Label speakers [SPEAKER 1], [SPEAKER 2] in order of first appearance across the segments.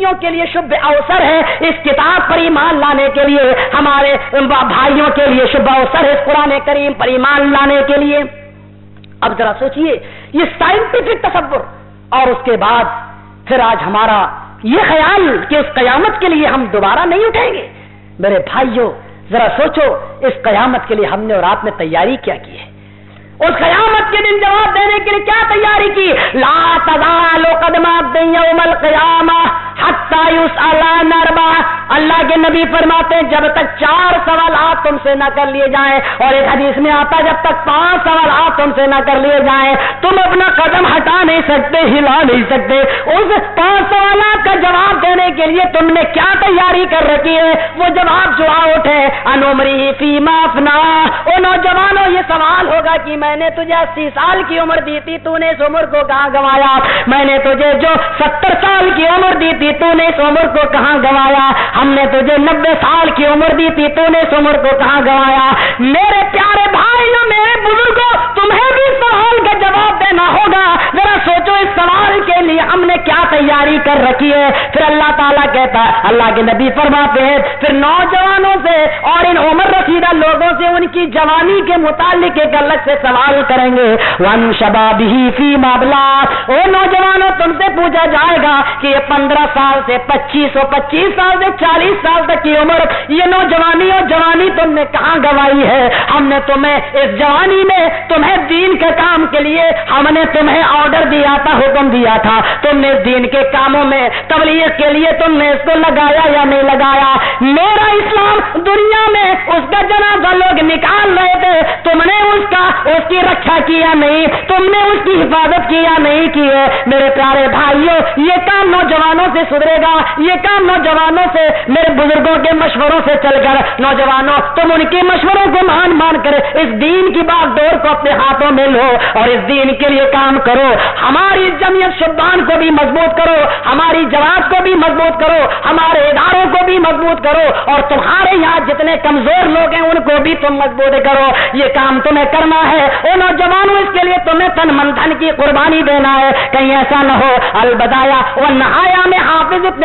[SPEAKER 1] بیٹیوں کے لیے شبھ اوسر ہے اس کتاب پر ایمان لانے کے لیے، ہمارے بھائیوں کے لیے شبھ اوسر ہے اس قرآن کریم پر ایمان لانے کے لیے۔ اب ذرا سوچئے یہ سائنٹیفک تصور، اور اس کے بعد پھر آج ہمارا یہ خیال کہ اس قیامت کے لیے ہم دوبارہ نہیں اٹھیں گے۔ میرے بھائیوں ذرا سوچو اس قیامت کے لیے ہم نے اور آپ نے تیاری کیا کی ہے؟ اس قیامت کے دن جواب دینے کے لیے کیا تیاری کی؟ لا تزال قدم عبد یوم القیامہ حتی یسأل عن اربع، اللہ کے نبی فرماتے ہیں جب تک 4 سوالات تم سے نہ کر لیے جائیں، اور ایک حدیث میں آتا جب تک 5 سوالات تم سے نہ کر لیے جائیں تم اپنا قدم ہٹا نہیں سکتے، ہلا نہیں سکتے۔ اس 5 سوالات کا جواب دینے کے لیے تم نے کیا تیاری کر رکھی ہے؟ وہ جواب جو اٹھے ان عمری فیما افنا، او نوجوانوں یہ سوال ہوگا کہ میں نے تجھے 80 سال کی عمر دی تھی، تو نے اس عمر کو کہاں گنوایا؟ میں نے تجھے جو 70 سال کی عمر دی تھی، تو نے اس عمر کو کہاں گنوایا؟ ہم نے تجھے 90 سال کی عمر دی تھی، تو نے اس عمر کو کہاں گنوایا؟ میرے پیارے بھائیوں، میرے بزرگوں، تمہیں بھی سوال کا جواب دینا ہوگا۔ ذرا سوچو اس سوال کے لیے ہم نے کیا تیاری کر رکھی ہے؟ پھر اللہ تعالیٰ کہتا ہے، اللہ کے نبی فرماتے ہیں پھر نوجوانوں سے اور ان عمر رسیدہ لوگوں سے ان کی جوانی کے متعلق ایک الگ سے سوال کریں گے۔ وَن شَبَابِهِ فِيمَا أَبْلَىٰ، اے نوجوانوں تم سے پوچھا جائے گا کہ یہ 15 سال سے 25 سال سے 40 سال تک کی عمر، یہ نوجوانی اور جوانی تم نے کہاں گوائی ہے؟ ہم نے تمہیں اس جوانی میں تمہیں دین کے کام کے لیے ہم نے تمہیں آرڈر دیا تھا، حکم دیا تھا، تم نے دین کے کاموں میں تبلیغ کے لیے تم نے اس کو لگایا یا نہیں لگایا؟ میرا اسلام دنیا میں اس کا جنازہ لوگ نکال رہے تھے، تم نے اس کی رکھا کیا نہیں، تم نے اس کی حفاظت کیا نہیں کی ہے۔ میرے پیارے بھائیوں یہ کام نوجوانوں سے سدھرے گا، یہ کام نوجوانوں سے، میرے بزرگوں کے مشوروں سے چل کر نوجوانوں تم ان کے مشوروں کو مان کر اس دین کی باغ ڈور کو اپنے ہاتھوں میں لو اور اس دین کے لیے کام کرو۔ ہماری جمعیت شبان کو بھی مضبوط کرو، ہماری جماعت کو بھی مضبوط کرو، ہمارے اداروں کو بھی مضبوط کرو، اور تمہارے یہاں جتنے کمزور لوگ ہیں ان کو بھی تم مضبوط کرو۔ یہ کام تمہیں کرنا ہے۔ اے نوجوانوں اس کے لیے تمہیں تن من دھن کی قربانی دینا ہے، کہیں ایسا نہ ہو۔ البدایہ والنہایہ میں حافظ ابن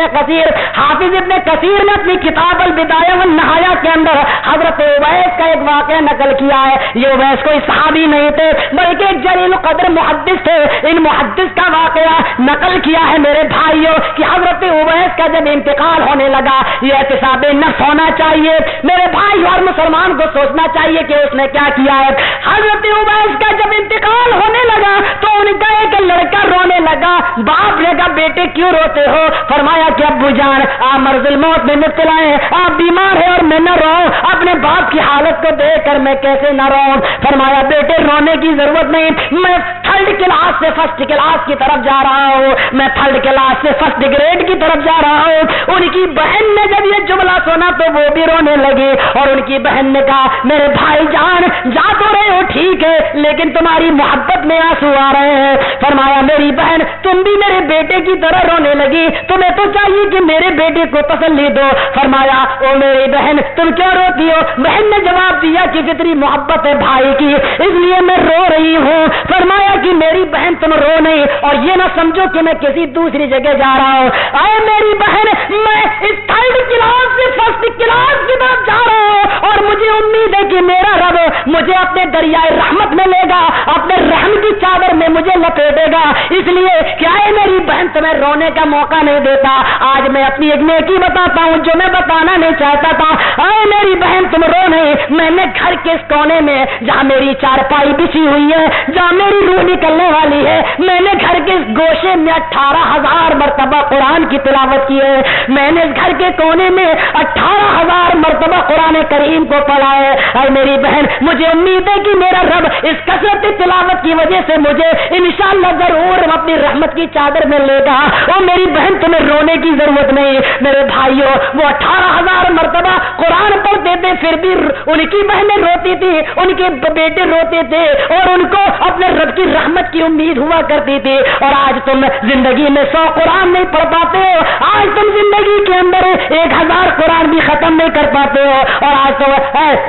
[SPEAKER 1] کثیر نے اپنی کتاب البدایہ والنہایہ کے اندر حضرت اویس کا ایک واقعہ نقل کیا ہے۔ یہ اویس کوئی صحابی نہیں تھے بلکہ ایک جلیل قدر محدث تھے۔ ان محدث کا واقعہ نقل کیا ہے میرے بھائیوں کہ حضرت اویس کا جب انتقال ہونے لگا، یہ احتساب نفس ہونا چاہیے میرے بھائی، اور مسلمان کو سوچنا چاہیے کہ اس نے کیا کیا ہے۔ حضرت اویس کا جب انتقال ہونے لگا تو ان کا ایک لڑکا رونے لگا۔ باپ نے کہا بیٹے کیوں روتے ہو؟ فرمایا کہ ابو جان آپ مرض الموت میں مبتلا ہیں، آپ بیمار ہیں اور میں نہ رہوں، اپنے باپ کی حالت کو دیکھ کر میں کیسے نہ رہوں؟ فرمایا بیٹے رونے کی ضرورت نہیں، میں 3rd کلاس سے 1st کلاس کی طرف جا رہا ہوں، میں 3rd کلاس سے 1st گریڈ کی طرف جا رہا ہوں۔ ان کی بہن نے جب یہ جملہ سنا تو وہ بھی رونے لگی، اور ان کی بہن نے کہا میرے بھائی جان جا تو رہے ہو ٹھیک ہے لیکن تمہاری محبت میں آنسو آ رہے ہیں۔ فرمایا میری بہن تم بھی میرے بیٹے کی طرح رونے لگی، تمہیں تو چاہیے کہ میرے بیٹے کو تسلی دو۔ فرمایا او میری بہن تم کیوں روتی ہو؟ بہن نے جواب دیا کہ فطری محبت ہے بھائی کی، اس لیے میں رو رہی ہوں۔ فرمایا کہ میری بہن تم رو نہیں اور یہ نہ سمجھو کہ میں کسی دوسری جگہ جا رہا ہوں، اے میری بہن میں اس 3rd کلاس سے 1st کلاس کی طرف جا رہا ہوں، اور مجھے امید ہے کہ میرا رب مجھے اپنے دریائے رحمت میں لے گا، اپنے رحم کی چادر میں مجھے لپیٹے گا، اس لیے کیا ہے میری بہن تمہیں رونے کا موقع نہیں دیتا۔ آج میں اپنی ایک نیکی بتاتا ہوں جو میں بتانا نہیں چاہتا تھا۔ اے میری بہن تم رو نہیں، میں نے گھر کے اس کونے میں جہاں میری چارپائی بچھی ہوئی ہے، جہاں میری روح نکلنے والی ہے، میں نے گھر کے اس گوشے میں 18,000 مرتبہ قرآن کی تلاوت کی ہے، میں نے اس گھر کے کونے میں 18,000 مرتبہ قرآن کریم کو پڑھا ہے۔ اے میری بہن مجھے امید ہے کہ میرا رب اس کثرت تلاوت کی وجہ سے مجھے انشاءاللہ ضرور اپنی رحمت کی چادر میں لے گا۔ اور میری بہن تمہیں رونے کی ضرورت نہیں۔ میرے بھائیوں وہ 18,000 مرتبہ قرآن پڑھتے تھے پھر بھی ان کی بہنیں روتی تھی، ان کے بیٹے روتے تھے، اور ان کو اپنے رب کی رحمت کی امید ہوا کرتی تھی۔ اور آج تم زندگی میں 100 قرآن نہیں پڑھ پاتے ہو، آج تم زندگی زندگی کے اندر 1000 قرآن بھی ختم نہیں کر پاتے ہو، اور آج تو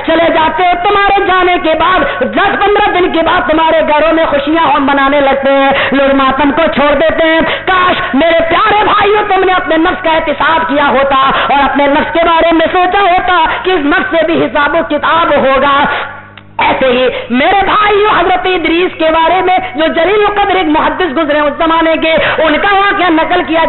[SPEAKER 1] چلے جاتے ہو، تمہارے جانے کے بعد 10-15 دن کے بعد تمہارے گھروں میں خوشیاں ہم منانے لگتے ہیں، لوگ ماتم کو چھوڑ دیتے ہیں۔ کاش میرے پیارے بھائیوں تم نے اپنے نفس کا احتساب کیا ہوتا اور اپنے نفس کے بارے میں سوچا ہوتا کہ اس نفس سے بھی حساب و کتاب ہوگا۔ ایسے ہی میرے بھائیو حضرت ادریس کے بارے میں جو جلیل القدر ایک محدث گزرے اس زمانے کے، ان کا واقعہ نقل کیا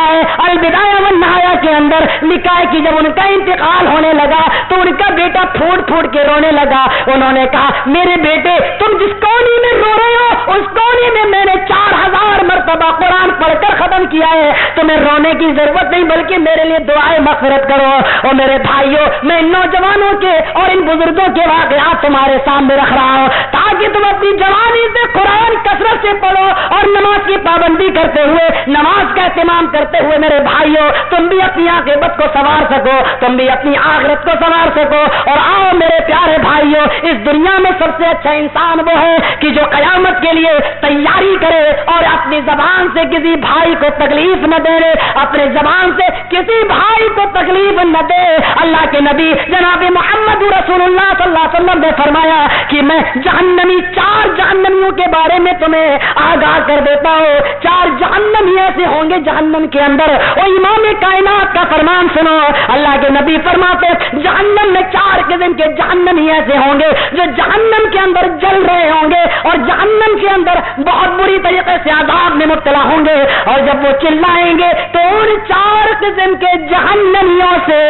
[SPEAKER 1] ہے البدایہ والنہایہ کے اندر لکھا ہے کہ جب ان کا انتقال ہونے لگا تو ان کا بیٹا پھوٹ پھوٹ کے رونے لگا۔ انہوں نے کہا میرے بیٹے تم جس کونے میں رو رہے ہو اس کونے میں میں نے 4000 مرتبہ قرآن پڑھ کر ختم کیا ہے، تمہیں رونے کی ضرورت نہیں بلکہ میرے لیے دعائیں مغفرت کرو۔ اور میرے بھائیو میں ان نوجوانوں کے اور ان بزرگوں کے واقعات تمہارے سامنے رکھ رہا ہوں تاکہ تم اپنی جوانی سے قرآن کثرت سے پڑھو اور نماز کی پابندی کرتے ہوئے، نماز کا اہتمام کرتے ہوئے میرے بھائیوں تم بھی اپنی عاقبت کو سنوار سکو، تم بھی اپنی آخرت کو سنوار سکو۔ اور آؤ میرے پیارے بھائیوں، اس دنیا میں سب سے اچھا انسان وہ ہے کہ جو قیامت کے لیے تیاری کرے اور اپنی زبان سے کسی بھائی کو تکلیف نہ دے، اپنے زبان سے کسی بھائی کو تکلیف نہ دے۔ اللہ کے نبی جناب محمد رسول اللہ صلی اللہ علیہ وسلم نے فرمایا کہ میں جہنمی 4 جہنمیوں کے بارے میں تمہیں آگاہ کر دیتا ہوں۔ 4 جہنمی ایسے ہوں گے جہنم کے اندر، اور امام کائنات کا فرمان سنو، اللہ کے نبی فرماتے جہنم میں 4 قسم کے جہنمی ایسے ہوں گے جو جہنم کے اندر جل رہے ہوں گے اور جہنم کے اندر بہت بری طریقے سے عذاب میں مبتلا ہوں گے، اور جب وہ چلائیں گے تو ان 4 قسم کے جہنمیوں سے،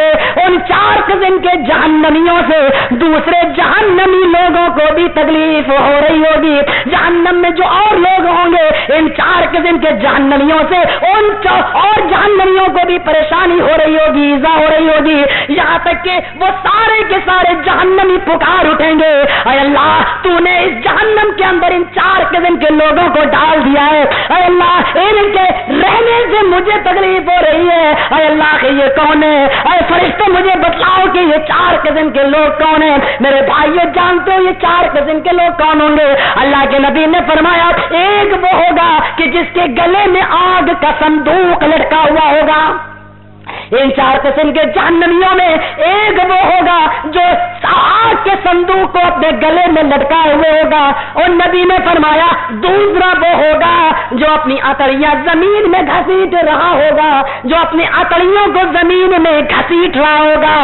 [SPEAKER 1] ان 4 قسم کے جہنمیوں سے دوسرے جہنمی لوگوں کو بھی تکلیف ہو رہی ہوگی۔ جہنم میں جو اور لوگ ہوں گے ان 4 قسم کے جہنمیوں سے ان اور جہنمیوں کو بھی پریشانی ہو رہی ہوگی، ایذا ہو رہی ہوگی، یہاں تک کہ وہ سارے کے سارے جہنمی پکار اٹھیں گے اے اللہ تو نے اس جہنم کے اندر ان 4 قسم کے لوگوں کو ڈال دیا ہے، اے اللہ ان کے رہنے سے مجھے تکلیف ہو رہی ہے، اے اللہ کہ یہ کون ہے، اے فرشتے مجھے بتلاؤ کہ یہ 4 قسم کے لوگ کون ہیں۔ میرے بھائیو جانتے ہو یہ 4 قسم کے لوگ کون ہوں گے؟ اللہ کے نبی نے فرمایا ایک وہ ہوگا کہ جس کے گلے میں آگ کا صندوق لٹکا ہوا ہوگا۔ ان 4 قسم کے جہنمیوں میں ایک وہ ہوگا جو آگ کے صندوق کو اپنے گلے میں لٹکائے ہوئے ہوگا، اور نبی نے فرمایا دوسرا وہ ہوگا جو اپنی اتڑیاں زمین میں گھسیٹ رہا ہوگا، جو اپنی اتڑیوں کو زمین میں گھسیٹ رہا ہوگا،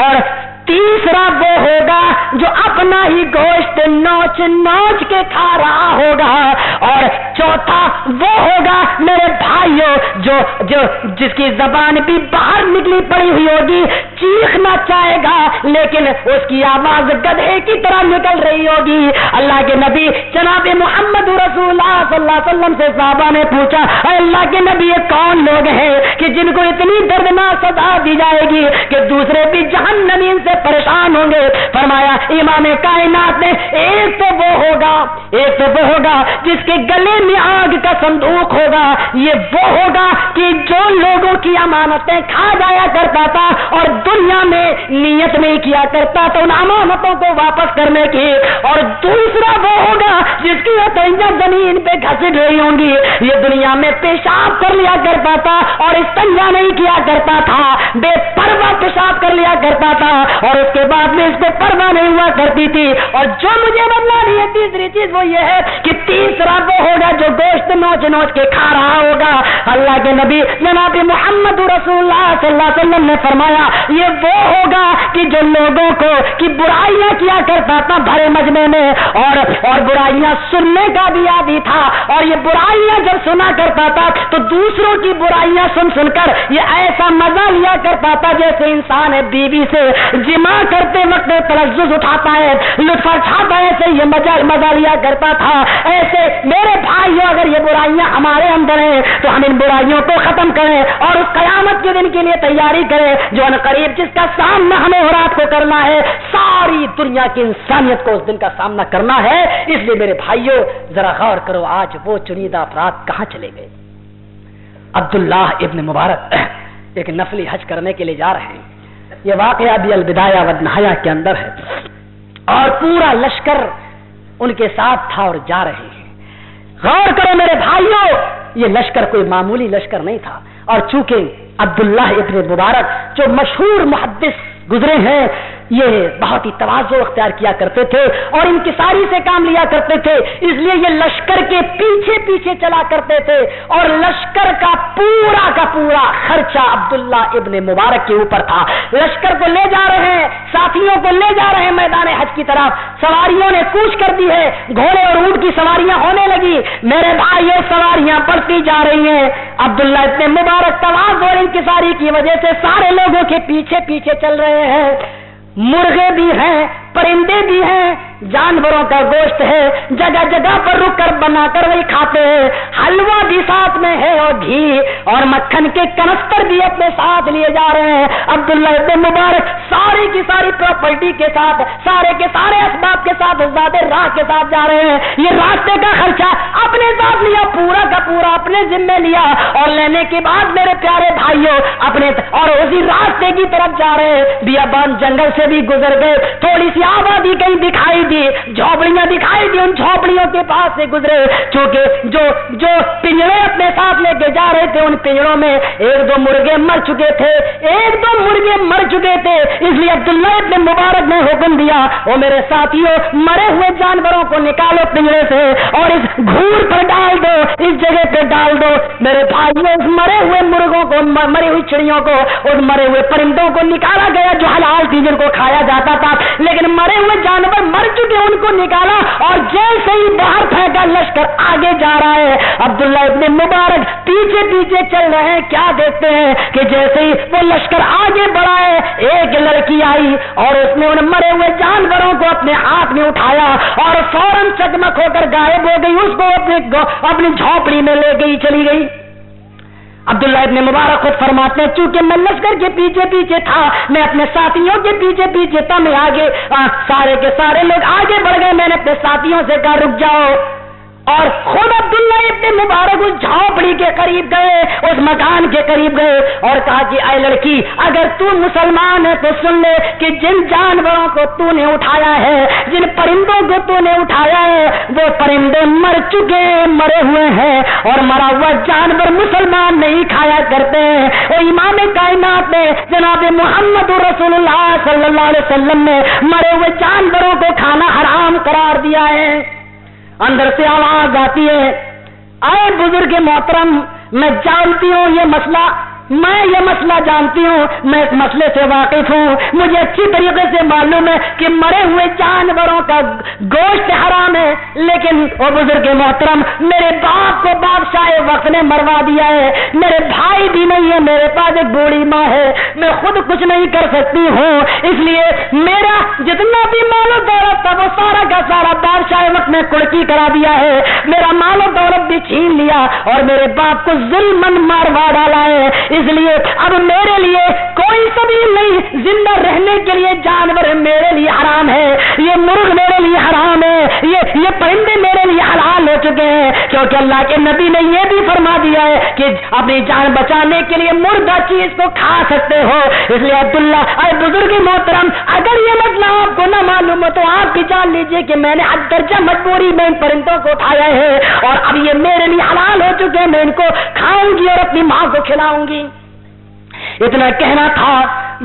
[SPEAKER 1] اور تیسرا وہ ہوگا جو اپنا ہی گوشت نوچ نوچ کے کھا رہا ہوگا، اور چوتھا وہ ہوگا میرے بھائیوں جو جس کی زبان بھی باہر نکلی پڑی ہوئی ہوگی، چیخنا چاہے گا لیکن اس کی آواز گدھے کی طرح نکل رہی ہوگی۔ اللہ کے نبی جناب محمد رسول اللہ صلی اللہ علیہ وسلم سے صحابہ نے پوچھا اے اللہ کے نبی یہ کون لوگ ہیں کہ جن کو اتنی دردناک سزا دی جائے گی کہ دوسرے بھی جہنمی سے پریشان ہوں گے؟ فرمایا امام کائنات نے ایک تو وہ ہوگا جس کے گلے میں آگ کا صندوق ہوگا، یہ وہ ہوگا کہ جو لوگوں کی امانتیں کھا جایا کرتا تھا اور دنیا میں نیت نہیں کیا کرتا تو ان امانتوں کو واپس کرنے کی، اور دوسرا وہ ہوگا جس کی ہتھیلیاں زمین پہ گھسٹ رہی ہوں گی، یہ دنیا میں پیشاب کر لیا کرتا تھا اور استنجا نہیں کیا کرتا تھا، بے پرواہ پیشاب کر لیا کرتا تھا اور اس کے بعد میں اس کو پرواہ نہیں ہوا کرتی تھی۔ اور جو مجھے بدلانی ہے تیسری چیز وہ یہ ہے کہ تیسرا وہ ہوگا جو گوشت نوچ نوچ کے کھا رہا ہوگا۔ اللہ کے نبی جناب محمد رسول اللہ صلی اللہ علیہ وسلم نے فرمایا یہ وہ ہوگا کہ جو لوگوں کو کی برائیاں کیا کرتا تھا بھرے مجمع میں، اور برائیاں سننے کا بھی عادی تھا، اور یہ برائیاں جب سنا کرتا تھا تو دوسروں کی برائیاں سن سن کر یہ ایسا مزہ لیا کرتا تھا جیسے انسان ہے بیوی سے جمع کرتے وقت تلذذ اٹھاتا ہے، لطف اٹھاتا ہے، ایسے یہ مزہ لیا کرتا تھا۔ ایسے میرے بھائیوں اگر یہ برائیاں ہمارے اندر ہیں تو ہم ان برائیوں کو ختم کریں اور اس قیامت کے دن کے لیے تیاری کریں جو عنقریب جس کا سامنا ہمیں اور آپ کو کرنا ہے، ساری دنیا کی انسانیت کو اس دن کا سامنا کرنا ہے۔ اس لیے میرے بھائیوں ذرا غور کرو آج وہ چنیدہ افراد کہاں چلے گئے؟ عبداللہ ابن مبارک ایک نفلی حج کرنے کے لیے جا رہے ہیں، یہ واقعہ بھی البدایہ والنہایہ کے اندر ہے، اور پورا لشکر ان کے ساتھ تھا اور جا رہے ہیں۔ غور کرو میرے بھائیوں یہ لشکر کوئی معمولی لشکر نہیں تھا، اور چونکہ عبداللہ ابن مبارک جو مشہور محدث گزرے ہیں، یہ بہت ہی تواضع اختیار کیا کرتے تھے اور انکساری سے کام لیا کرتے تھے، اس لیے یہ لشکر کے پیچھے پیچھے چلا کرتے تھے اور لشکر کا پورا خرچہ عبداللہ ابن مبارک کے اوپر تھا۔ لشکر کو لے جا رہے ہیں، ساتھیوں کو لے جا رہے ہیں میدان حج کی طرف، سواریوں نے کوچ کر دی ہے، گھوڑے اور اونٹ کی سواریاں ہونے لگی، میرے بھائی یہ سواریاں بڑھتی جا رہی ہیں۔ عبداللہ ابن مبارک تواضع اور انکساری کی وجہ سے سارے لوگوں کے پیچھے پیچھے چل رہے ہیں۔ مرغے بھی ہیں، پرندے بھی ہیں، جانوروں کا گوشت ہے، جگہ جگہ پر رک کر بنا کر وہی کھاتے ہیں، حلوہ بھی ساتھ میں ہے اور گھی اور مکھن کے کنستر بھی اپنے ساتھ لیے جا رہے ہیں۔ عبداللہ ابن مبارک ساری کی ساری پراپرٹی کے ساتھ، سارے کے سارے اسباب کے ساتھ، زیادہ راہ کے ساتھ جا رہے ہیں۔ یہ راستے کا خرچہ اپنے ساتھ لیا، پورا کا پورا اپنے ذمے لیا، اور لینے کے بعد میرے پیارے بھائیوں اپنے اور اسی راستے کی طرف جا رہے ہیں۔ بیابان جنگل سے بھی گزر گئے، تھوڑی سی آبادی کہیں دکھائی دی، جھوپڑیاں دکھائی دی، ان جھوپڑیوں کے پاس سے گزرے، چونکہ جو پنجرے اپنے ساتھ لے کے جا رہے تھے ان پنجروں میں ایک دو مرغے مر چکے تھے، اس لیے عبداللہ ابن مبارک نے حکم دیا، وہ میرے ساتھیوں مرے ہوئے جانوروں کو نکالو پنجرے سے اور اس گھور پر ڈال دو، اس جگہ پہ ڈال دو۔ میرے بھائیوں اس مرے ہوئے مرغوں کو، مری ہوئی چڑیوں کو، اس مرے ہوئے پرندوں کو نکالا گیا جو حلال تھی، جن کو کھایا جاتا تھا، لیکن مرے ہوئے جانور مر چکے ان کو نکالا اور جیسے ہی باہر پھینکا لشکر آگے جا رہا ہے۔ عبداللہ ابن مبارک پیچھے پیچھے چل رہے ہیں، کیا دیکھتے ہیں کہ جیسے ہی وہ لشکر آگے بڑھا ہے، ایک لڑکی آئی اور اس نے ان مرے ہوئے جانوروں کو اپنے ہاتھ میں اٹھایا اور فوراً چکمک ہو کر غائب ہو گئی، اس کو اپنی جھونپڑی میں لے گئی، چلی گئی۔ عبداللہ ابن مبارک خود فرماتے ہیں چونکہ میں لشکر کے پیچھے پیچھے تھا، میں اپنے ساتھیوں کے پیچھے پیچھے تھا، میں آگے سارے کے سارے لوگ آگے بڑھ گئے، میں نے اپنے ساتھیوں سے کہا رک جاؤ، اور خود عبداللہ ابن مبارک اس جھونپڑی کے قریب گئے، اس مکان کے قریب گئے اور کہا کہ اے لڑکی اگر تو مسلمان ہے تو سن لے کہ جن جانوروں کو تو نے اٹھایا ہے، جن پرندوں کو تو نے اٹھایا ہے، وہ پرندے مر چکے مرے ہوئے ہیں اور مرا ہوا جانور مسلمان نہیں کھایا کرتے ہیں۔ اور امام کائنات نے جناب محمد رسول اللہ صلی اللہ علیہ وسلم نے مرے ہوئے جانوروں کو کھانا حرام قرار دیا ہے۔ اندر سے آواز آتی ہے اے بزرگ محترم، میں جانتی ہوں یہ مسئلہ، میں یہ مسئلہ جانتی ہوں، میں اس مسئلے سے واقف ہوں، مجھے اچھی طریقے سے معلوم ہے کہ مرے ہوئے جانوروں کا گوشت حرام ہے، لیکن وہ بزرگ محترم میرے باپ کو بادشاہ وقت نے مروا دیا ہے، میرے بھائی بھی نہیں ہے، میرے پاس ایک بوڑھی ماں ہے، میں خود کچھ نہیں کر سکتی ہوں، اس لیے میرا جتنا بھی مال و دولت تھا وہ سارا کا سارا بادشاہ وقت نے کڑکی کرا دیا ہے، میرا مال و دولت بھی چھین لیا اور میرے باپ کو ظلمن ماروا ڈالا ہے، اس لیے اب میرے لیے کوئی سبیل نہیں، زندہ رہنے کے لیے جانور میرے لیے حرام ہے، یہ مرغ میرے لیے حرام ہے، یہ پرندے میرے لیے حلال ہو چکے ہیں، کیونکہ اللہ کے نبی نے یہ بھی فرما دیا ہے کہ اپنی جان بچانے کے لیے مردہ چیز کو کھا سکتے ہو۔ اس لیے عبداللہ اے بزرگ محترم اگر یہ مسئلہ آپ کو نہ معلوم ہو تو آپ بھی جان لیجئے کہ میں نے حد درجہ مجبوری میں ان پرندوں کو اٹھایا ہے اور اب یہ میرے لیے حلال ہو چکے ہیں، میں ان کو کھاؤں گی اور اپنی ماں کو کھلاؤں گی۔ اتنا کہنا تھا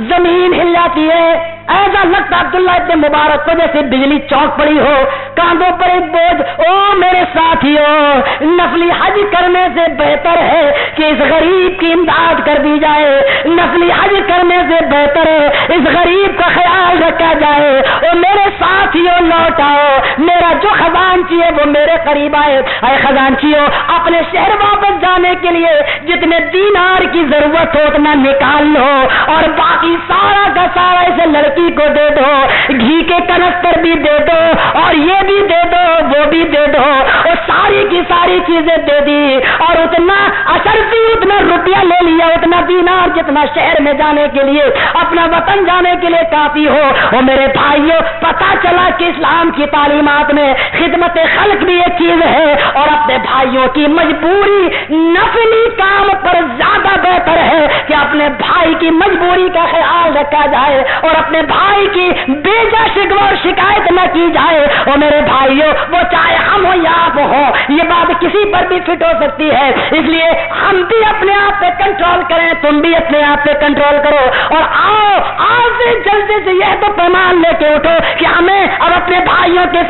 [SPEAKER 1] زمین ہل جاتی ہے، ایسا لگتا عبداللہ ابن مبارک کو جیسے بجلی چونک پڑی ہو، کاندھوں پر ایک بوجھ۔ او میرے ساتھیوں، نفلی حج کرنے سے بہتر ہے کہ اس غریب کی امداد کر دی جائے، نفلی حج کرنے سے بہتر ہے اس غریب کا خیال رکھا جائے۔ اور میرے ساتھیوں لوٹ آؤ، میرا جو خزانچی ہے وہ میرے قریب آئے۔ اے خزانچیوں، اپنے شہر واپس جانے کے لیے جتنے دینار کی ضرورت ہو اتنا نکال لو اور باقی سارا کا سارا اسے لڑکی کو دے دو، گھی کے کنستر بھی دے دو اور یہ بھی دے دو وہ بھی دے دو، اور ساری کی ساری چیزیں دے دی اور اتنا اشرفی اتنا روپیہ لے لیا، اتنا دینار جتنا شہر میں جانے کے لیے، اپنا وطن جانے کے لیے کافی ہو۔ اور میرے بھائیوں، پتا چلا کہ اسلام کی تعلیمات میں خدمت خلق بھی ایک چیز ہے، اور اپنے بھائیوں کی مجبوری نفلی کام پر زیادہ بہتر ہے کہ اپنے بھائی کی مجبوری کا خیال رکھا جائے اور اپنے بھائی کی بیجا شکوہ اور شکایت نہ کی جائے۔ اور میرے بھائیوں، وہ چاہے ہم ہو یا آپ ہو، یہ بات کسی پر بھی فٹ ہو سکتی ہے، اس لیے ہم بھی اپنے آپ پہ کنٹرول کریں، تم بھی اپنے آپ پہ کنٹرول کرو، اور آؤ آج سے جلدی سے یہ تو پیمان لے کے اٹھو کہ ہمیں اب اپنے بھائیوں کے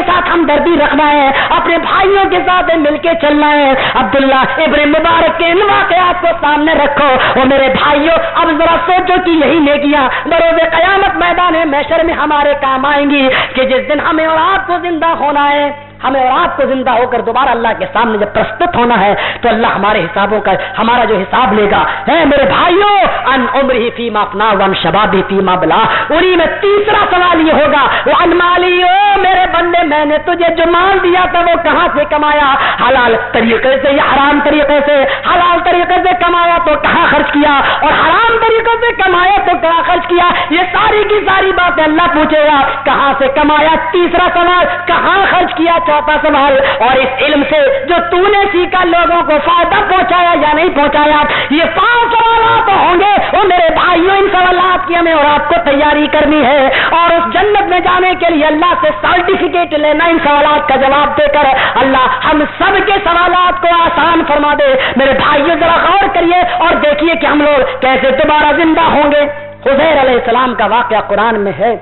[SPEAKER 1] ساتھ ہمدردی رکھنا ہے، اپنے بھائیوں کے ساتھ مل کے چلنا ہے۔ عبداللہ ابن مبارک کے ان واقعات کو سامنے رکھو، اور میرے بھائیوں اب ذرا سوچو کہ یہی نیکیاں بروز قیامت میدان محشر میں ہمارے کام آئیں گی، کہ جس دن ہمیں اور آپ کو زندہ ہونا ہے، ہمیں اور آپ کو زندہ ہو کر دوبارہ اللہ کے سامنے جب پرستت ہونا ہے تو اللہ ہمارے حسابوں کا ہمارا جو حساب لے گا ہے میرے بھائیوں، ان عمرہ فیما افنا وان شبابہ فیما بلا، انہی میں تیسرا سوال یہ ہوگا، وان مالی، او میرے بندے میں نے تجھے جو مال دیا تھا وہ کہاں سے کمایا؟ حلال طریقے سے یا حرام طریقے سے؟ حلال طریقے سے کمایا تو کہاں خرچ کیا، اور حرام طریقے سے کمایا تو کہاں خرچ کیا؟ یہ ساری کی ساری باتیں اللہ پوچھے گا، کہاں سے کمایا تیسرا سوال، کہاں خرچ کیا چوتھا سوال، اور اس علم سے جو تو نے سیکھا لوگوں کو فائدہ پہنچایا یا نہیں پہنچایا؟ یہ 5 سوالات ہوں گے، اور میرے بھائیوں ان سوالات کی ہمیں اور آپ کو تیاری کرنی ہے، اور اس جنت میں جانے کے لیے اللہ سے سرٹیفکیٹ لینا، ان سوالات کا جواب دے کر اللہ ہم سب کے سوالات کو آسان فرما دے۔ میرے بھائیوں ذرا غور کریے اور دیکھیے کہ ہم لوگ کیسے دوبارہ زندہ ہوں گے۔ حذیر علیہ السلام کا واقعہ قرآن میں ہے،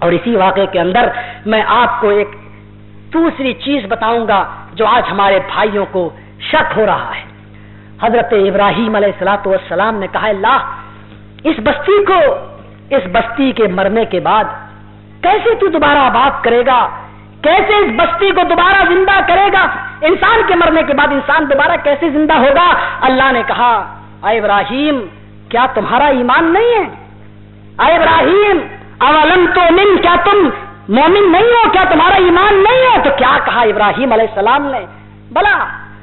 [SPEAKER 1] اور اسی واقعے کے اندر میں آپ کو ایک دوسری چیز بتاؤں گا جو آج ہمارے بھائیوں کو شک ہو رہا ہے۔ حضرت ابراہیم علیہ السلام نے کہا، اللہ اس بستی کے مرنے کے بعد کیسے تو دوبارہ آباد کرے گا، کیسے اس بستی کو دوبارہ زندہ کرے گا؟ انسان کے مرنے کے بعد انسان دوبارہ کیسے زندہ ہوگا؟ اللہ نے کہا، اے ابراہیم کیا تمہارا ایمان نہیں ہے؟ اے ابراہیم اولم تؤمن، کیا تم مومن نہیں ہو؟ کیا تمہارا ایمان نہیں ہے؟ تو کیا کہا ابراہیم علیہ السلام نے؟ بلا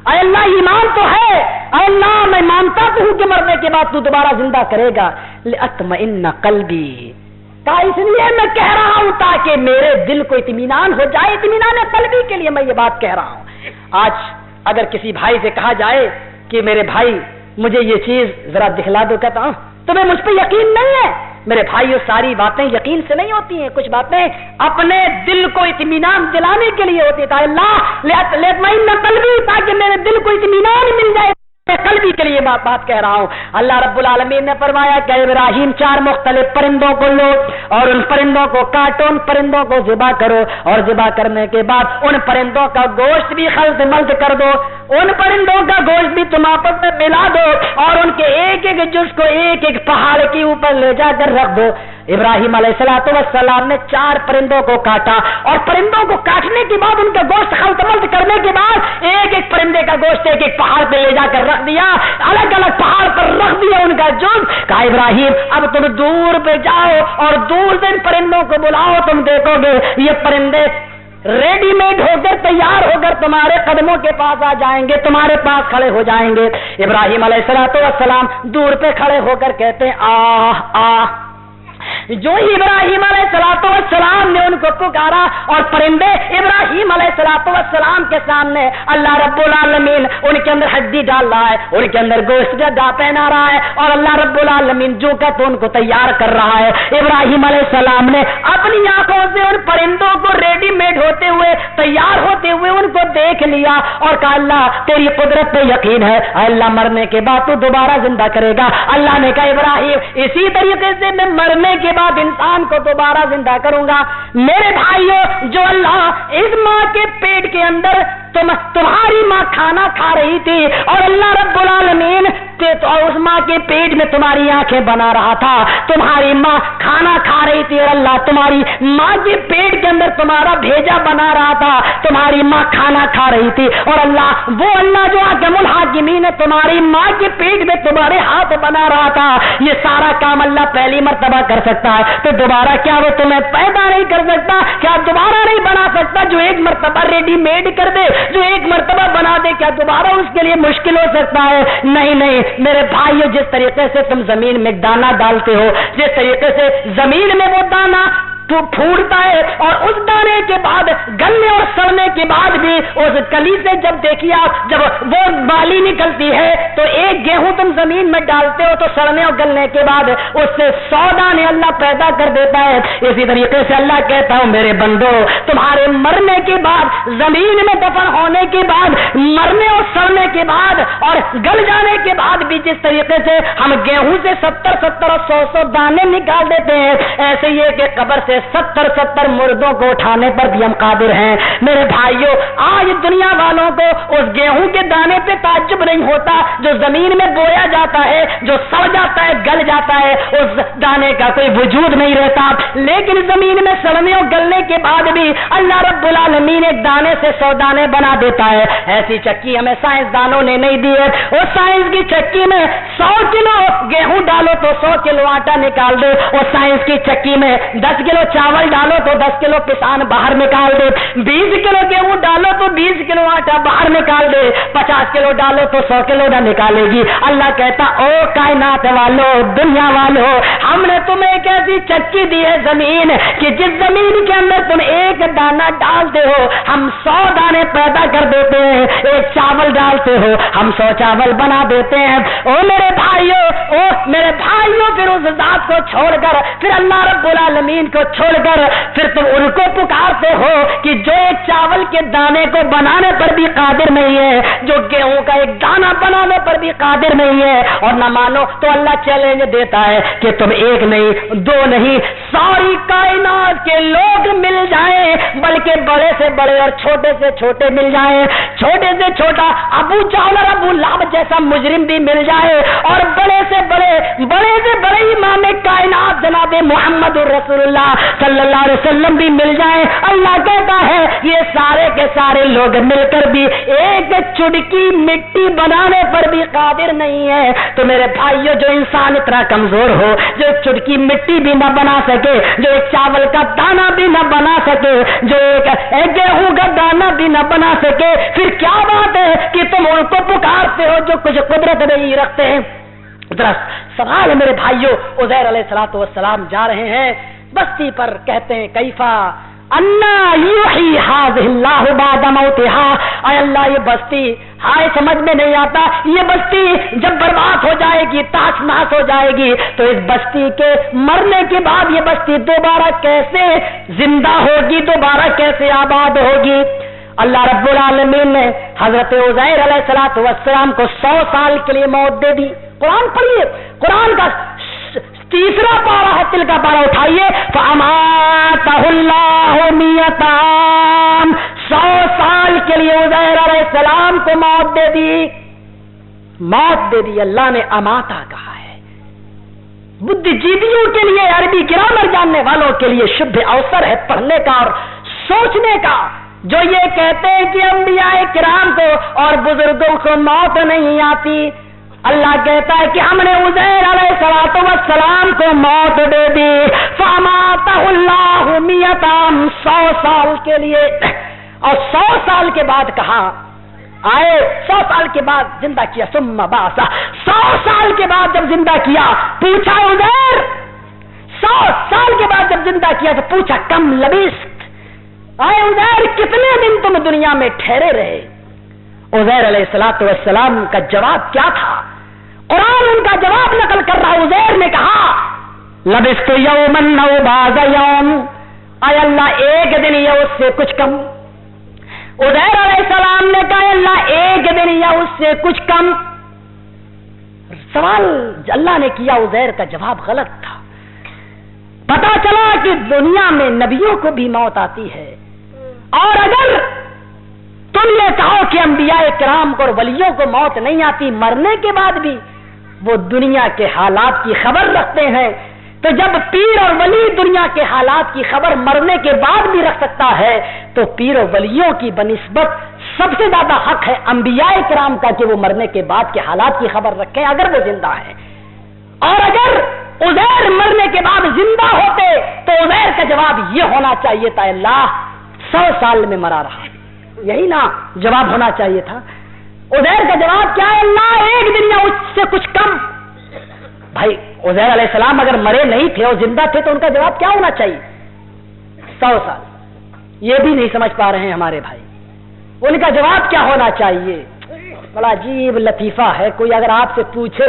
[SPEAKER 1] اے اللہ ایمان تو ہے، اے اللہ میں مانتا تو ہوں کہ مرنے کے بعد تو دوبارہ زندہ کرے گا، لأطمئن قلبی، کہا اس لیے میں کہہ رہا ہوں تاکہ میرے دل کو اطمینان ہو جائے، اطمینان قلبی کے لیے میں یہ بات کہہ رہا ہوں۔ آج اگر کسی بھائی سے کہا جائے کہ میرے بھائی مجھے یہ چیز ذرا دکھلا دو، کہتا ہوں تمہیں مجھ پہ یقین نہیں ہے؟ میرے بھائیو ساری باتیں یقین سے نہیں ہوتی ہیں، کچھ باتیں اپنے دل کو اطمینان دلانے کے لیے ہوتی ہے۔ اللہ لطمئن قلبی، تاکہ میرے دل کو اطمینان مل جائے، قلبی کے لیے بات کہہ رہا ہوں۔ اللہ رب العالمین نے فرمایا کہ ابراہیم 4 مختلف پرندوں کو لو اور ان پرندوں کو کاٹو، ان پرندوں کو ذبح کرو، اور ذبح کرنے کے بعد ان پرندوں کا گوشت بھی خلط ملط کر دو، ان پرندوں کا گوشت بھی تم آپس میں ملا دو، اور ان کے ایک ایک جز کو ایک ایک پہاڑ کے اوپر لے جا کر رکھ دو۔ ابراہیم علیہ السلام نے 4 پرندوں کو کاٹا، اور پرندوں کو کاٹنے کے بعد ان کا گوشت خلط ملط کرنے کے بعد ایک ایک پرندے کا گوشت ایک ایک پہاڑ پہ لے جا کر رکھ دیا، الگ الگ پہاڑ پر رکھ دیا ان کا جز۔ کہا ابراہیم اب تم دور پہ جاؤ اور دور سے ان پرندوں کو بلاؤ، تم دیکھو گے یہ پرندے ریڈی میڈ ہو کر تیار ہو کر تمہارے قدموں کے پاس آ جائیں گے، تمہارے پاس کھڑے ہو جائیں گے۔ ابراہیم علیہ السلام دور پہ کھڑے ہو کر کہتے ہیں آہ آہ۔ جو ہی ابراہیم علیہ السلام نے ان کو پکارا اور پرندے ابراہیم علیہ السلام کے سامنے، اللہ رب العالمین ان کے اندر ہڈی ڈال رہا ہے، ان کے اندر گوشت کا پہنا رہا ہے، اور اللہ رب العالمین جو کا تو ان کو تیار کر رہا ہے۔ ابراہیم علیہ السلام نے اپنی آنکھوں سے ان پرندوں کو ریڈی میڈ ہوتے ہوئے تیار ہوتے ہوئے ان کو دیکھ لیا اور کہا اللہ تیری قدرت پہ یقین ہے، اللہ مرنے کے بعد تو دوبارہ زندہ کرے گا۔ اللہ نے کہا ابراہیم اسی طریقے سے میں مرنے کے بعد انسان کو دوبارہ زندہ کروں گا۔ میرے بھائیوں، جو اللہ اس ماں کے پیٹ کے اندر تمہاری ماں کھانا کھا رہی تھی اور اللہ رب العالمین اس ماں کے پیٹ میں تمہاری آنکھیں بنا رہا تھا، تمہاری ماں کھانا کھا رہی تھی اور اللہ تمہاری ماں کے پیٹ کے اندر تمہارا بھیجا بنا رہا تھا، تمہاری ماں کھانا کھا رہی تھی، اور اللہ وہ اللہ جو حکم الحاکمین ہے تمہاری ماں کے پیٹ میں تمہارے ہاتھ بنا رہا تھا، یہ سارا کام اللہ پہلی مرتبہ کر سکتا ہے تو دوبارہ کیا وہ تمہیں پیدا نہیں کر سکتا؟ کیا دوبارہ نہیں بنا سکتا؟ جو ایک مرتبہ ریڈی میڈ کر دے، جو ایک مرتبہ بنا دے، کیا دوبارہ اس کے لیے مشکل ہو سکتا ہے؟ نہیں نہیں، میرے بھائیو جس طریقے سے تم زمین میں دانا ڈالتے ہو، جس طریقے سے زمین میں وہ دانا تو پھوٹتا ہے اور اس دانے کے بعد گلنے اور سڑنے کے بعد بھی اس کلی سے جب دیکھیے آپ جب وہ بالی نکلتی ہے تو ایک گیہوں تم زمین میں ڈالتے ہو تو سڑنے اور گلنے کے بعد اس سے 100 دانے اللہ پیدا کر دیتا ہے۔ اسی طریقے سے اللہ کہتا ہوں میرے بندو تمہارے مرنے کے بعد زمین میں دفن ہونے کے بعد مرنے اور سڑنے کے بعد اور گل جانے کے بعد بھی جس طریقے سے ہم گیہوں سے 70 اور 100 دانے نکال دیتے ہیں، ایسے یہ کہ قبر سے 70 مردوں کو اٹھانے پر بھی ہم قادر ہیں۔ میرے بھائیوں آج دنیا والوں کو اس گیہوں کے دانے پہ تعجب نہیں ہوتا جو زمین میں بویا جاتا ہے، جو سڑ جاتا ہے، گل جاتا ہے، اس دانے کا کوئی وجود نہیں رہتا، لیکن زمین میں سڑنے اور گلنے کے بعد بھی اللہ رب العالمین ایک دانے سے 100 دانے بنا دیتا ہے۔ ایسی چکی ہمیں سائنسدانوں نے نہیں دی ہے، اور سائنس کی چکی میں 100 کلو گیہوں ڈالو تو 100 کلو آٹا نکال دے، اور سائنس کی چکی میں 10 کلو چاول ڈالو تو 10 کلو پسان باہر نکال دے، 20 کلو گیہوں ڈالو تو 20 کلو آٹا باہر نکال دے، 50 کلو ڈالو تو 100 کلو نہ نکالے گی۔ اللہ کہتا او کائنات والو، دنیا والو، ہم نے تمہیں ایک ایسی چکی دی ہے زمین کہ جس زمین کے اندر تم ایک دانہ ڈالتے ہو ہم 100 دانے پیدا کر دیتے ہیں، ایک چاول ڈالتے ہو ہم 100 چاول بنا دیتے ہیں۔ او میرے بھائیو، پھر اس ذات کو چھوڑ کر، پھر اللہ رب العالمین کو چھوڑ کر پھر تم ان کو پکارتے ہو کہ جو ایک چاول کے دانے کو بنانے پر بھی قادر نہیں ہے، جو گیہوں کا ایک دانہ بنانے پر بھی قادر نہیں ہے، اور نہ مانو تو اللہ چیلنج دیتا ہے کہ تم ایک نہیں، 2 نہیں، ساری کائنات کے لوگ مل جائیں، بلکہ بڑے سے بڑے اور چھوٹے سے چھوٹے مل جائیں، چھوٹے سے چھوٹا ابو جہل اور ابو لہب جیسا مجرم بھی مل جائے، اور بڑے سے بڑے امام کائنات جناب محمد رسول اللہ صلی اللہ علیہ وسلم بھی مل جائیں، اللہ کہتا ہے یہ سارے کے سارے لوگ مل کر بھی ایک چٹکی مٹی بنانے پر بھی قادر نہیں ہے۔ تو میرے بھائیو جو انسان اتنا کمزور ہو، جو ایک چٹکی مٹی بھی نہ بنا سکے، جو ایک چاول کا دانہ بھی نہ بنا سکے، جو ایک گیہوں کا دانہ بھی نہ بنا سکے، پھر کیا بات ہے کہ تم ان کو پکارتے ہو جو کچھ قدرت نہیں رکھتے ہیں۔ سوال ہے میرے بھائیو، عزیر علیہ الصلوۃ والسلام جا رہے ہیں بستی پر، کہتے ہیں کیفا انا یحیی ھذہ اللہ بعد موتها، اے اللہ یہ بستی ہائے سمجھ میں نہیں آتا، یہ بستی جب برباد ہو جائے گی، تاش ناش ہو جائے گی، تو اس بستی کے مرنے کے بعد یہ بستی دوبارہ کیسے زندہ ہوگی، دوبارہ کیسے آباد ہوگی۔ اللہ رب العالمین نے حضرت عزیر علیہ الصلوۃ والسلام کو 100 سال کے لیے موت دے دی۔ قرآن پڑھیے، قرآن کا 3 پارہ ہے، تل کا پارہ اٹھائیے، فَأَمَاتَهُ اللَّهُ مِئَةَ عَامٍ، 100 سال کے لیے عزیر علیہ السلام کو موت دے دی، موت دے دی۔ اللہ نے اماتا کہا ہے، بدھ جیویوں کے لیے، عربی گرامر جاننے والوں کے لیے شبھ اوسر ہے پڑھنے کا اور سوچنے کا، جو یہ کہتے ہیں کہ انبیاء کرام کو اور بزرگوں کو موت نہیں آتی۔ اللہ کہتا ہے کہ ہم نے عزیر علیہ السلام کو موت دے دی، فَأَمَاتَهُ اللَّهُ مِئَةَ عَامٍ، 100 سال کے لیے، اور 100 سال کے بعد کہا آئے، 100 سال کے بعد زندہ کیا، ثم بعثہ، 100 سال کے بعد جب زندہ کیا پوچھا عزیر، 100 سال کے بعد جب زندہ کیا تو پوچھا کم لبثت، آئے عزیر کتنے دن تم دنیا میں ٹھہرے رہے؟ عزیر علیہ السلام کا جواب کیا تھا؟ قرآن ان کا جواب نقل کر رہا۔ عزیر نے کہا لبثت یومن او بعض یوم، اے اللہ ایک دن یا اس سے کچھ کم۔ عزیر علیہ السلام نے کہا اللہ ایک دن یا اس سے کچھ کم۔ سوال اللہ نے کیا، عزیر کا جواب غلط تھا۔ پتا چلا کہ دنیا میں نبیوں کو بھی موت آتی ہے، اور اگر تم یہ کہو کہ انبیاء کرام کو اور ولیوں کو موت نہیں آتی، مرنے کے بعد بھی وہ دنیا کے حالات کی خبر رکھتے ہیں، تو جب پیر اور ولی دنیا کے حالات کی خبر مرنے کے بعد بھی رکھ سکتا ہے، تو پیر و ولیوں کی بنسبت سب سے زیادہ حق ہے انبیاء کرام کا کہ وہ مرنے کے بعد کے حالات کی خبر رکھیں اگر وہ زندہ ہے۔ اور اگر عزیر مرنے کے بعد زندہ ہوتے تو عزیر کا جواب یہ ہونا چاہیے تھا، اللہ 100 سال میں مرا رہا، یہی نا جواب ہونا چاہیے تھا۔ عزیر کا جواب کیا ہے؟ اللہ ایک دن یا اس سے کچھ کم. بھائی عزیر علیہ السلام اگر مرے نہیں تھے اور زندہ تھے تو ان کا جواب کیا ہونا چاہیے؟ 100 سال. یہ بھی نہیں سمجھ پا رہے ہیں ہمارے بھائی. ان کا جواب کیا ہونا چاہیے؟ بڑا عجیب لطیفہ ہے. کوئی اگر آپ سے پوچھے،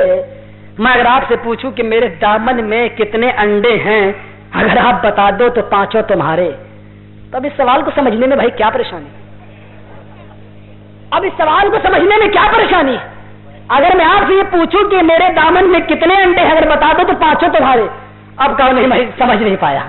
[SPEAKER 1] میں اگر آپ سے پوچھوں کہ میرے دامن میں کتنے انڈے ہیں، اگر آپ بتا دو تو 5 تمہارے، تو اب اس سوال کو سمجھنے میں بھائی کیا پریشانی؟ اب اس سوال کو سمجھنے میں کیا پریشانی؟ اگر میں آپ سے یہ پوچھوں کہ میرے دامن میں کتنے انڈے ہیں، اگر بتا دو تو 5 تمہارے، اب کہو نہیں میں سمجھ نہیں پایا،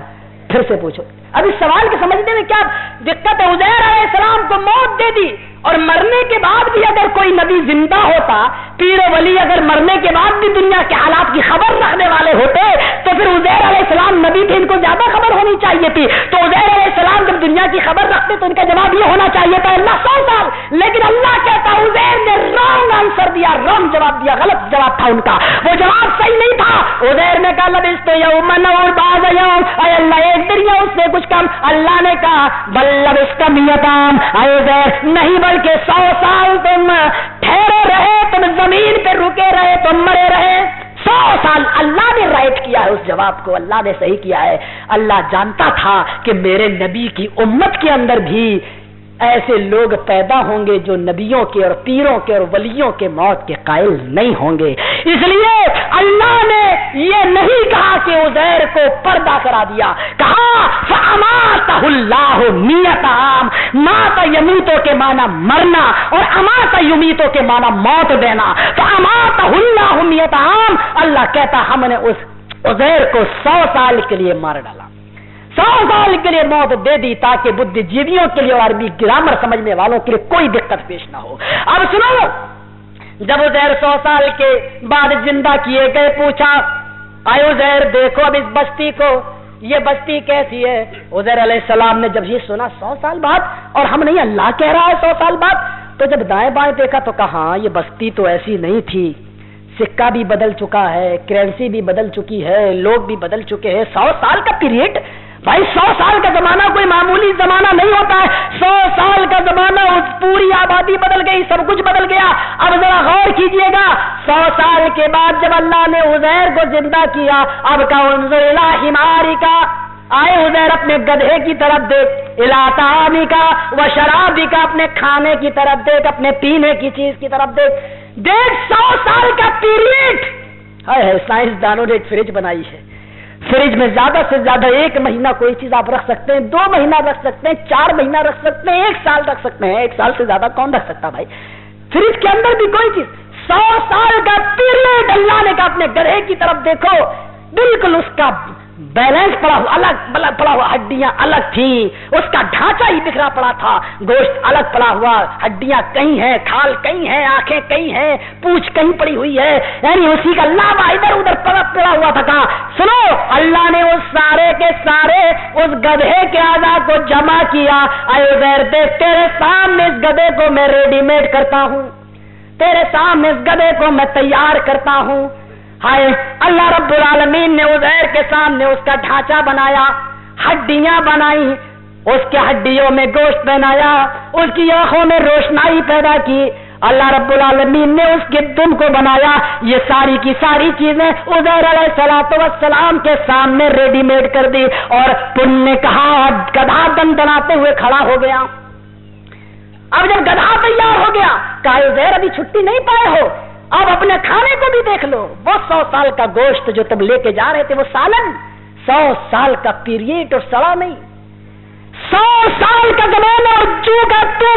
[SPEAKER 1] پھر سے پوچھو. اب اس سوال کے سمجھنے میں کیا دقت ہے؟ عزیر علیہ السلام کو موت دے دی اور مرنے کے بعد بھی اگر کوئی نبی زندہ ہوتا، پیر و ولی اگر مرنے کے بعد بھی دنیا کے حالات کی خبر رکھنے والے ہوتے تو پھر عزیر علیہ السلام نبی تھے، ان کو زیادہ خبر ہونی چاہیے تھی. تو عزیر علیہ السلام جب دنیا کی خبر رکھتے تو ان کا جواب یہ ہونا چاہیے تھا اللہ 100 سال. لیکن اللہ کہتا عزیر نے رانگ آنسر دیا، رانگ جواب دیا، غلط جواب تھا ان کا، وہ جواب صحیح نہیں تھا. عزیر نے کہا لبثت یوما او بعض یوم، اے اللہ ایک دن یا اس سے کچھ کم. اللہ نے کہا بل لبثت 100 عام، اے عزیر نہیں کہ 100 سال تم ٹھہرے رہے، تم زمین پہ رکے رہے، تم مرے رہے 100 سال. اللہ نے رائٹ کیا ہے اس جواب کو، اللہ نے صحیح کیا ہے. اللہ جانتا تھا کہ میرے نبی کی امت کے اندر بھی ایسے لوگ پیدا ہوں گے جو نبیوں کے اور پیروں کے اور ولیوں کے موت کے قائل نہیں ہوں گے. اس لیے اللہ نے یہ نہیں کہا کہ عزیر کو پردہ کرا دیا، کہا فَأَمَاتَهُ اللَّهُ 100 عام. مات یمیتو کے معنی مرنا اور امات یمیتو کے معنی موت دینا. فَأَمَاتَهُ اللَّهُ 100 عام. اللہ کہتا ہم نے اس عزیر کو 100 سال کے لیے مار ڈالا، 100 سال کے لیے موت دے دی تاکہ بدھ جیویوں کے لیے اور عربی گرامر سمجھنے والوں کے لیے کوئی دقت پیش نہ ہو. اب سنو، جب عزیر 100 سال کے بعد زندہ کیے گئے، پوچھا اے عزیر دیکھو اب اس بستی کو، یہ بستی کیسی ہے؟ عزیر علیہ السلام نے جب یہ سنا 100 سال بعد، اور ہم نہیں اللہ کہہ رہا ہے 100 سال بعد، تو جب دائیں بائیں دیکھا تو کہا یہ بستی تو ایسی نہیں تھی، سکہ بھی بدل چکا ہے، کرنسی بھی بدل چکی ہے، لوگ بھی بدل چکے ہیں. 100 سال کا پیریڈ بھائی، 100 سال کا زمانہ کوئی معمولی زمانہ نہیں ہوتا ہے. 100 سال کا زمانہ، اس پوری آبادی بدل گئی، سب کچھ بدل گیا. اب ذرا غور کیجئے گا، 100 سال کے بعد جب اللہ نے عزیر کو زندہ کیا، اب کا انظر الی حمارک، آئے عزیر اپنے گدھے کی طرف دیکھ، الی طعامک و شرابک، اپنے کھانے کی طرف دیکھ، اپنے پینے کی چیز کی طرف دیکھ. 150 سال کا پیریڈ. ہے سائنس دانوں نے ایک فریج بنائی ہے، فریج میں زیادہ سے زیادہ 1 مہینہ کوئی چیز آپ رکھ سکتے ہیں، 2 مہینہ رکھ سکتے ہیں، 4 مہینہ رکھ سکتے ہیں، 1 سال رکھ سکتے ہیں. 1 سال سے زیادہ کون رکھ سکتا بھائی فریج کے اندر بھی کوئی چیز؟ 100 سال کا پیریڈ. اللہ نے کہا اپنے گدھے کی طرف دیکھو، بالکل اس کا بیلنس پڑا ہوا، الگ پڑا ہوا، ہڈیاں الگ تھیں، اس کا ڈھانچہ ہی بکھرا پڑا تھا، گوشت الگ پڑا ہوا، ہڈیاں کہیں ہیں، کھال کہیں ہیں، آنکھیں کہیں ہیں، پوچھ کہیں پڑی ہوئی ہے، یعنی اسی کا لاوا ادھر ادھر پڑا ہوا تھا. کہا سنو، اللہ نے اس سارے کے سارے اس گدھے کے اعضاء کو جمع کیا. اے عزیر دیکھ، تیرے سامنے اس گدھے کو میں ریڈی میڈ کرتا ہوں، تیرے سامنے اس گدھے کو میں تیار کرتا ہوں. ہائے اللہ رب العالمین نے عزیر کے سامنے اس کا ڈھانچہ بنایا، ہڈیاں بنائی، اس کے ہڈیوں میں گوشت بنایا، اس کی آنکھوں میں روشنائی پیدا کی. اللہ رب العالمین نے اس کے دم کو بنایا. یہ ساری کی ساری چیزیں عزیر علیہ السلام کے سامنے ریڈی میڈ کر دی. اور تم نے کہا، گدھا دن دناتے ہوئے کھڑا ہو گیا. اب جب گدھا تیار ہو گیا، کہا عزیر ابھی چھٹی نہیں پائے ہو، اب اپنے کھانے کو بھی دیکھ لو. وہ 100 سال کا گوشت جو تم لے کے جا رہے تھے وہ سالن، 100 سال کا پیریڈ اور سڑا نہیں، 100 سال کا زمانہ اور جو کا تو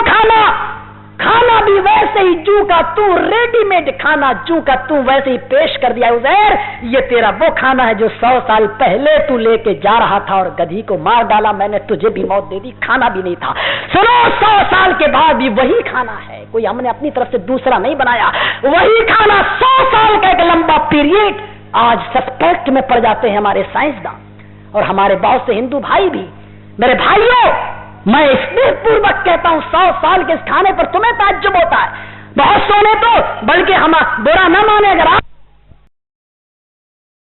[SPEAKER 1] کھانا بھی ویسے ہی جو کا تو ریڈی میڈ کھانا، جو کا تو ویسے ہی پیش کر دیا. عزیر یہ تیرا وہ کھانا ہے جو 100 سال پہلے تو لے کے جا رہا تھا اور گدھی کو مار ڈالا، میں نے تجھے بھی موت دے دی، کھانا بھی نہیں تھا. سنو، 100 سال کے بعد بھی وہی کھانا ہے، کوئی ہم نے اپنی طرف سے دوسرا نہیں بنایا، وہی کھانا. 100 سال کا ایک لمبا پیریڈ آج سسپیکٹ میں پڑ جاتے ہیں ہمارے سائنسداں اور ہمارے بہت سے ہندو بھائی بھی. میرے بھائیوں، میں اس لیے پوروک کہتا ہوں 100 سال کے اس کھانے پر تمہیں تعجب ہوتا ہے، بہت سونے تو، بلکہ ہم برا نہ مانے اگر آپ